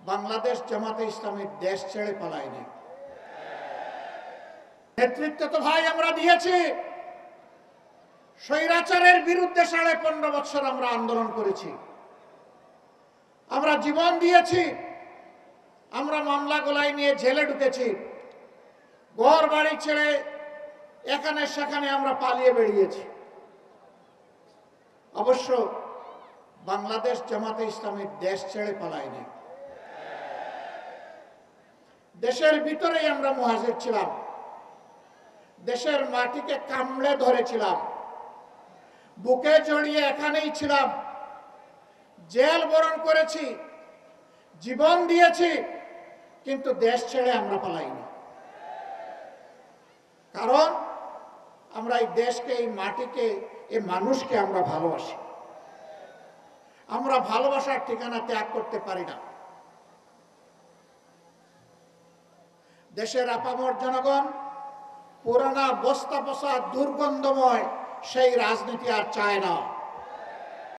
বাংলাদেশ জামাতে ইসলামী দেশ ছেড়ে পালায়নি। নেতৃত্ব তো ভাই আমরা দিয়েছি, স্বৈরাচারের বিরুদ্ধে 15.5 বছর আমরা আন্দোলন করেছি, আমরা জীবন দিয়েছি, আমরা মামলা গোলাই নিয়ে জেলে ঢুকেছি, ঘর বাড়ি ছেড়ে এখানে সেখানে আমরা পালিয়ে বেরিয়েছি। অবশ্য বাংলাদেশ জামাতে ইসলামী দেশ ছেড়ে পালায়নি। দেশের ভিতরেই আমরা মুহাজির ছিলাম, দেশের মাটিকে কামড়ে ধরেছিলাম, বুকে জড়িয়ে এখানেই ছিলাম, জেল বরণ করেছি, জীবন দিয়েছি, কিন্তু দেশ ছেড়ে আমরা পালাইনি। কারণ আমরা এই দেশকে, এই মাটিকে, এই মানুষকে আমরা ভালোবাসি। আমরা ভালোবাসার ঠিকানা ত্যাগ করতে পারি না। দেশের আপামর জনগণ পুরানা বস্তা পচা দুর্গন্ধময় সেই রাজনীতি আর চায় না।